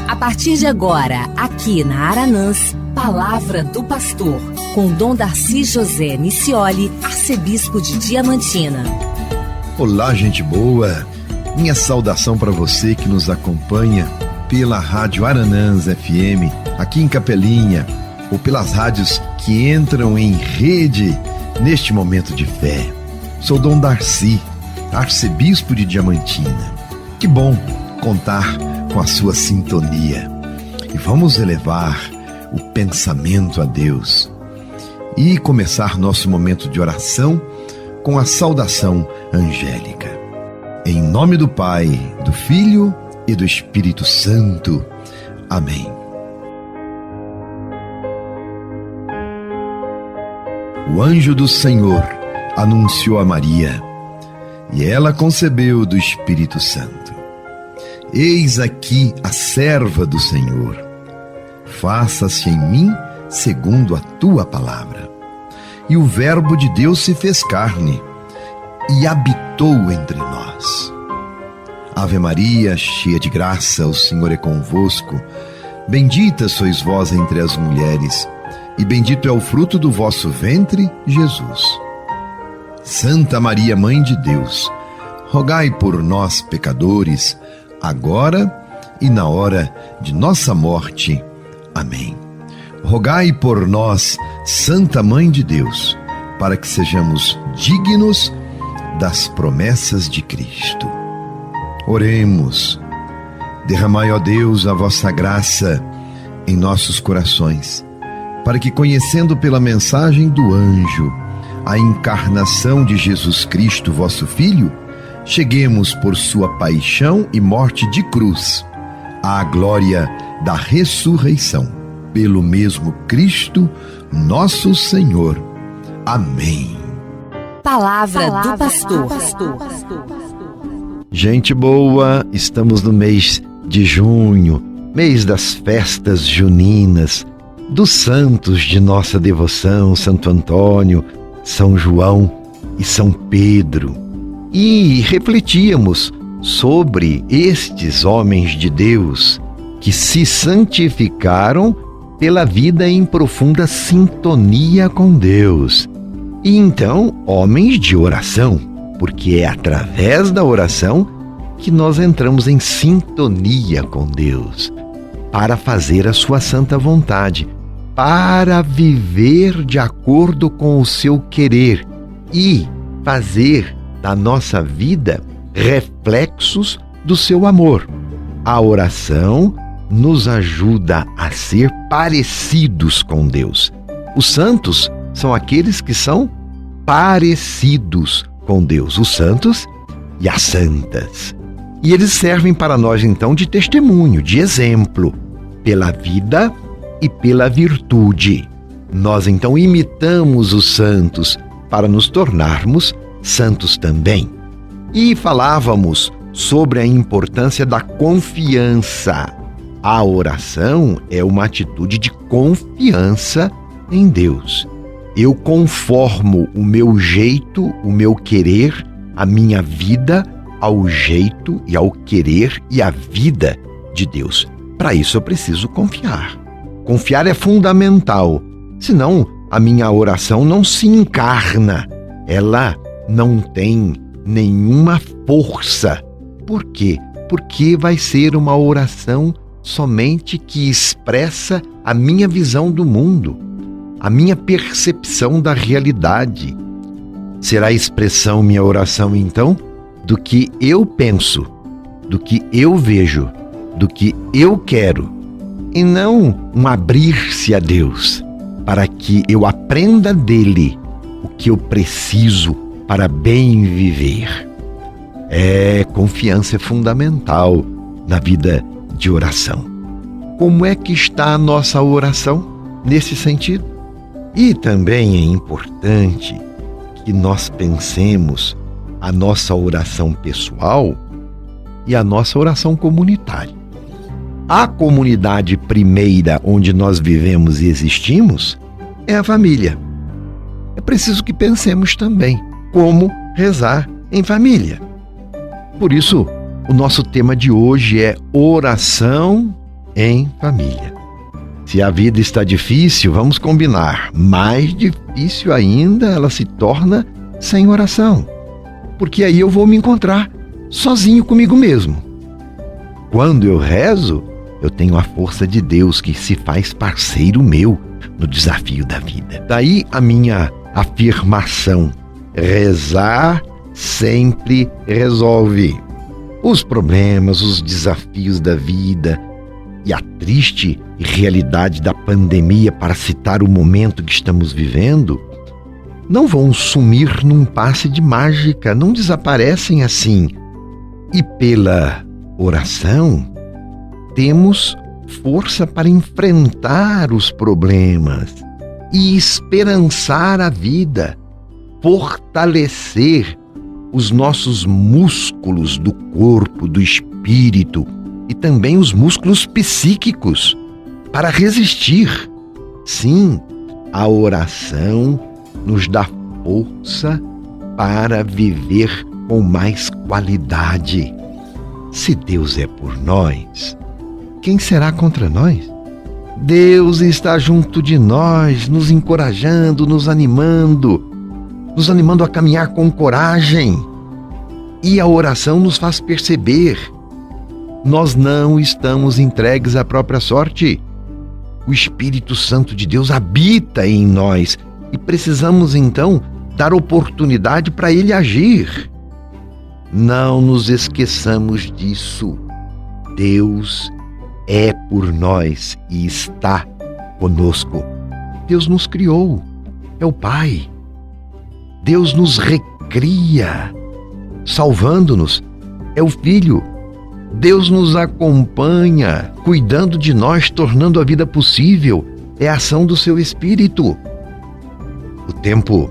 A partir de agora, aqui na Aranãs, Palavra do Pastor, com Dom Darcy José Nicioli, arcebispo de Diamantina. Olá, gente boa! Minha saudação para você que nos acompanha pela Rádio Aranãs FM, aqui em Capelinha, ou pelas rádios que entram em rede neste momento de fé. Sou Dom Darcy, arcebispo de Diamantina. Que bom contar com a sua sintonia. E vamos elevar o pensamento a Deus e começar nosso momento de oração com a saudação angélica. Em nome do Pai, do Filho e do Espírito Santo. Amém. O anjo do Senhor anunciou a Maria, e ela concebeu do Espírito Santo. Eis aqui a serva do Senhor. Faça-se em mim segundo a tua palavra. E o Verbo de Deus se fez carne e habitou entre nós. Ave Maria, cheia de graça, o Senhor é convosco. Bendita sois vós entre as mulheres, e bendito é o fruto do vosso ventre, Jesus. Santa Maria, Mãe de Deus, rogai por nós, pecadores, agora e na hora de nossa morte. Amém. Rogai por nós, Santa Mãe de Deus, para que sejamos dignos das promessas de Cristo. Oremos. Derramai, ó Deus, a vossa graça em nossos corações, para que, conhecendo pela mensagem do anjo a encarnação de Jesus Cristo, vosso Filho, cheguemos por sua paixão e morte de cruz à glória da ressurreição. Pelo mesmo Cristo, nosso Senhor. Amém. Palavra do Pastor. Gente boa, estamos no mês de junho, mês das festas juninas, dos santos de nossa devoção, Santo Antônio, São João e São Pedro. E refletíamos sobre estes homens de Deus que se santificaram pela vida em profunda sintonia com Deus. E então, homens de oração, porque é através da oração que nós entramos em sintonia com Deus, para fazer a sua santa vontade, para viver de acordo com o seu querer e fazer da nossa vida reflexos do seu amor. A oração nos ajuda a ser parecidos com Deus. Os santos são aqueles que são parecidos com Deus, os santos e as santas. E eles servem para nós, então, de testemunho, de exemplo, pela vida e pela virtude. Nós, então, imitamos os santos para nos tornarmos santos também. E falávamos sobre a importância da confiança. A oração é uma atitude de confiança em Deus. Eu conformo o meu jeito, o meu querer, a minha vida ao jeito e ao querer e à vida de Deus. Para isso eu preciso confiar. Confiar é fundamental, senão a minha oração não se encarna. Ela não tem nenhuma força. Por quê? Porque vai ser uma oração somente que expressa a minha visão do mundo, a minha percepção da realidade. Será a expressão, minha oração, então, do que eu penso, do que eu vejo, do que eu quero, e não um abrir-se a Deus, para que eu aprenda dele o que eu preciso para bem viver. Confiança é fundamental na vida de oração. Como é que está a nossa oração nesse sentido? E também é importante que nós pensemos a nossa oração pessoal e a nossa oração comunitária. A comunidade primeira onde nós vivemos e existimos é a família. É preciso que pensemos também como rezar em família. Por isso, o nosso tema de hoje é oração em família. Se a vida está difícil, vamos combinar, mais difícil ainda ela se torna sem oração, porque aí eu vou me encontrar sozinho comigo mesmo. Quando eu rezo, eu tenho a força de Deus que se faz parceiro meu no desafio da vida. Daí a minha afirmação: rezar sempre resolve. Os problemas, os desafios da vida e a triste realidade da pandemia, para citar o momento que estamos vivendo, não vão sumir num passe de mágica, não desaparecem assim. E pela oração, temos força para enfrentar os problemas e esperançar a vida, fortalecer os nossos músculos do corpo, do espírito e também os músculos psíquicos para resistir. Sim, a oração nos dá força para viver com mais qualidade. Se Deus é por nós, quem será contra nós? Deus está junto de nós, nos encorajando, nos animando a caminhar com coragem. E a oração nos faz perceber: nós não estamos entregues à própria sorte. O Espírito Santo de Deus habita em nós e precisamos então dar oportunidade para Ele agir. Não nos esqueçamos disso. Deus é por nós e está conosco. Deus nos criou, é o Pai. Deus nos recria, salvando-nos, é o Filho. Deus nos acompanha, cuidando de nós, tornando a vida possível, é a ação do seu Espírito. O tempo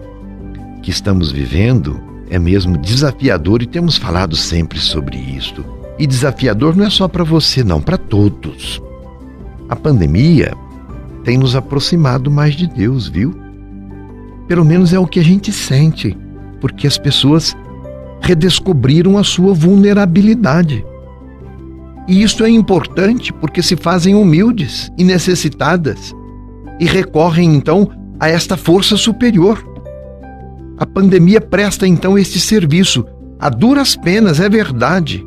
que estamos vivendo é mesmo desafiador e temos falado sempre sobre isto. E desafiador não é só para você, não, para todos. A pandemia tem nos aproximado mais de Deus, viu? Pelo menos é o que a gente sente, porque as pessoas redescobriram a sua vulnerabilidade. E isso é importante porque se fazem humildes e necessitadas e recorrem então a esta força superior. A pandemia presta então este serviço, a duras penas, é verdade.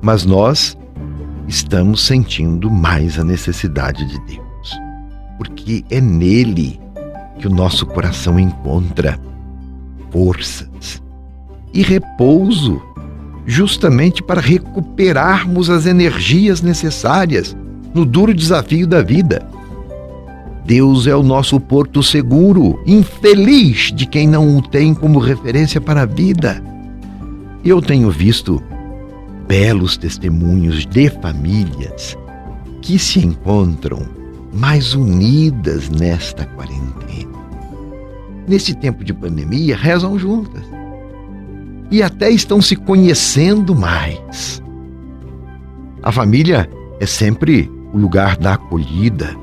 Mas nós estamos sentindo mais a necessidade de Deus, porque é nele que o nosso coração encontra forças e repouso, justamente para recuperarmos as energias necessárias no duro desafio da vida. Deus é o nosso porto seguro, infeliz de quem não o tem como referência para a vida. Eu tenho visto belos testemunhos de famílias que se encontram mais unidas nesta quarentena. Nesse tempo de pandemia, rezam juntas e até estão se conhecendo mais. A família é sempre o lugar da acolhida.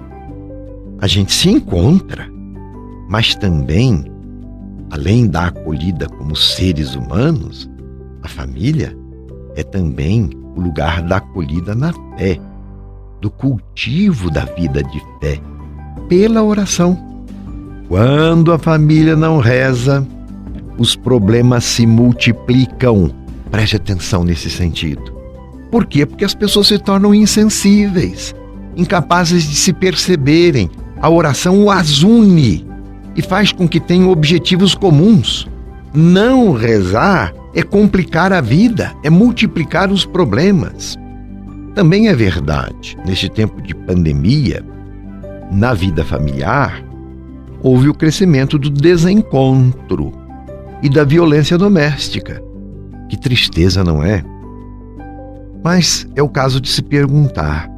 A gente se encontra, mas também, além da acolhida como seres humanos, a família é também o lugar da acolhida na fé, do cultivo da vida de fé, pela oração. Quando a família não reza, os problemas se multiplicam. Preste atenção nesse sentido. Por quê? Porque as pessoas se tornam insensíveis, incapazes de se perceberem. A oração as une e faz com que tenham objetivos comuns. Não rezar é complicar a vida, é multiplicar os problemas. Também é verdade, neste tempo de pandemia, na vida familiar, houve o crescimento do desencontro e da violência doméstica. Que tristeza, não é? Mas é o caso de se perguntar: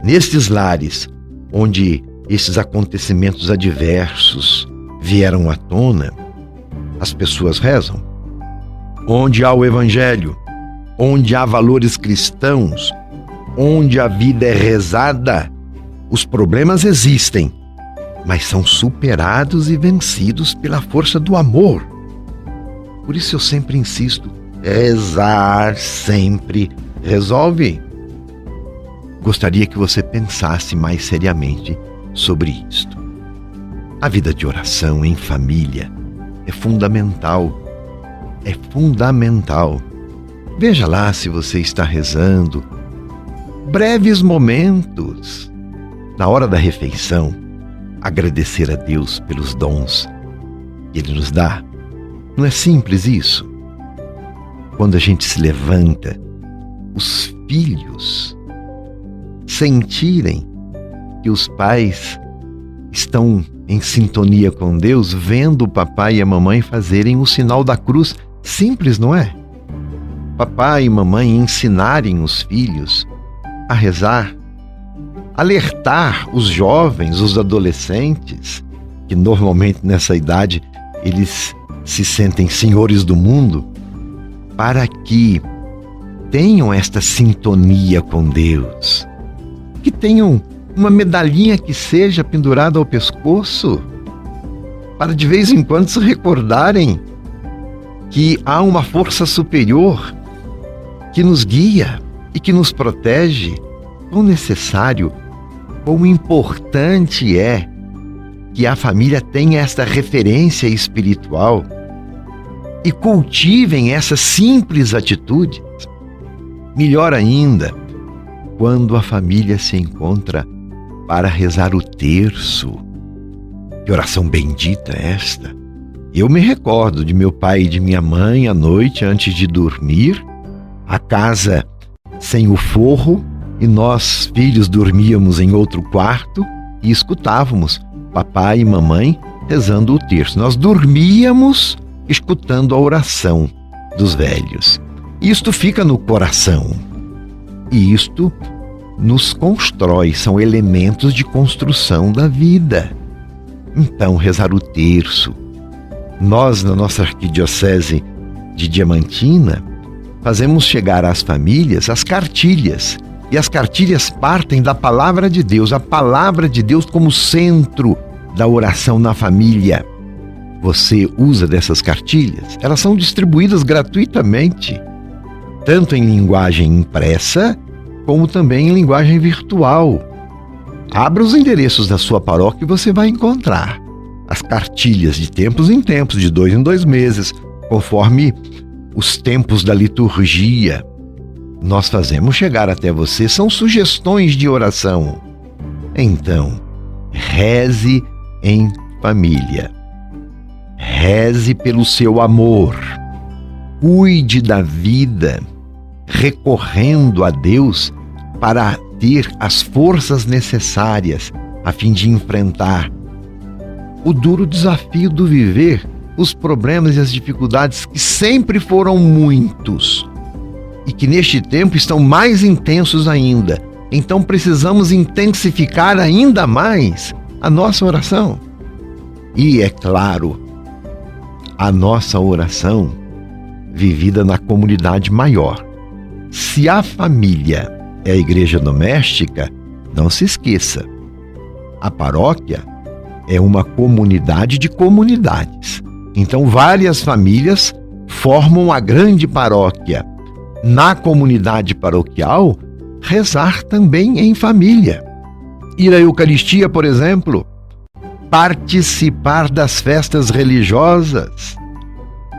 nestes lares onde esses acontecimentos adversos vieram à tona, as pessoas rezam? Onde há o Evangelho, onde há valores cristãos, onde a vida é rezada, os problemas existem, mas são superados e vencidos pela força do amor. Por isso eu sempre insisto, rezar sempre resolve. gostaria que você pensasse mais seriamente sobre isto. A vida de oração em família é fundamental. É fundamental. Veja lá se você está rezando. Breves momentos. Na hora da refeição, agradecer a Deus pelos dons que Ele nos dá. Não é simples isso? Quando a gente se levanta, os filhos sentirem que os pais estão em sintonia com Deus, vendo o papai e a mamãe fazerem o sinal da cruz. Simples, não é? Papai e mamãe ensinarem os filhos a rezar, alertar os jovens, os adolescentes, que normalmente nessa idade eles se sentem senhores do mundo, para que tenham esta sintonia com Deus, que tenham uma medalhinha que seja pendurada ao pescoço, para de vez em quando se recordarem que há uma força superior que nos guia e que nos protege. Quão necessário, quão importante é que a família tenha esta referência espiritual e cultivem essas simples atitudes. Melhor ainda, quando a família se encontra para rezar o terço. Que oração bendita esta! Eu me recordo de meu pai e de minha mãe à noite antes de dormir, a casa sem o forro, e nós, filhos, dormíamos em outro quarto e escutávamos papai e mamãe rezando o terço. Nós dormíamos escutando a oração dos velhos. Isto fica no coração e isto nos constrói, são elementos de construção da vida. Então, rezar o terço. Nós, na nossa arquidiocese de Diamantina, fazemos chegar às famílias as cartilhas. E as cartilhas partem da palavra de Deus, a palavra de Deus como centro da oração na família. Você usa dessas cartilhas? Elas são distribuídas gratuitamente, tanto em linguagem impressa, como também em linguagem virtual. Abra os endereços da sua paróquia e você vai encontrar as cartilhas de tempos em tempos, de 2 em 2 meses, conforme os tempos da liturgia. Nós fazemos chegar até você, são sugestões de oração. Então, reze em família. Reze pelo seu amor. Cuide da vida, recorrendo a Deus para ter as forças necessárias a fim de enfrentar o duro desafio do viver, os problemas e as dificuldades que sempre foram muitos e que neste tempo estão mais intensos ainda. Então precisamos intensificar ainda mais a nossa oração. E, é claro, a nossa oração vivida na comunidade maior. Se a família é a igreja doméstica, não se esqueça, a paróquia é uma comunidade de comunidades. Então, várias famílias formam a grande paróquia. Na comunidade paroquial, rezar também em família. Ir à Eucaristia, por exemplo, participar das festas religiosas,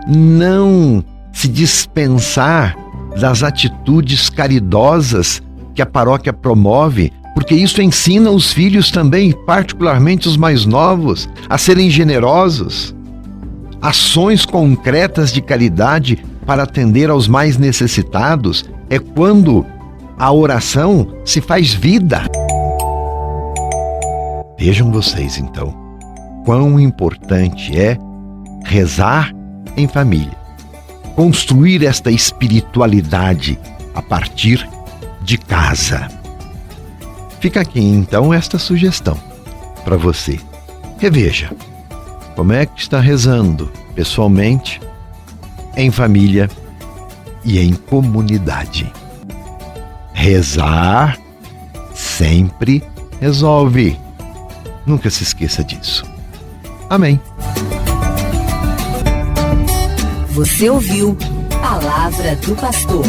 não se dispensar das atitudes caridosas que a paróquia promove, porque isso ensina os filhos também, particularmente os mais novos, a serem generosos. Ações concretas de caridade para atender aos mais necessitados é quando a oração se faz vida. Vejam vocês, então, quão importante é rezar em família. Construir esta espiritualidade a partir de casa. Fica aqui, então, esta sugestão para você. Reveja como é que está rezando pessoalmente, em família e em comunidade. Rezar sempre resolve. Nunca se esqueça disso. Amém. Você ouviu Palavra do Pastor.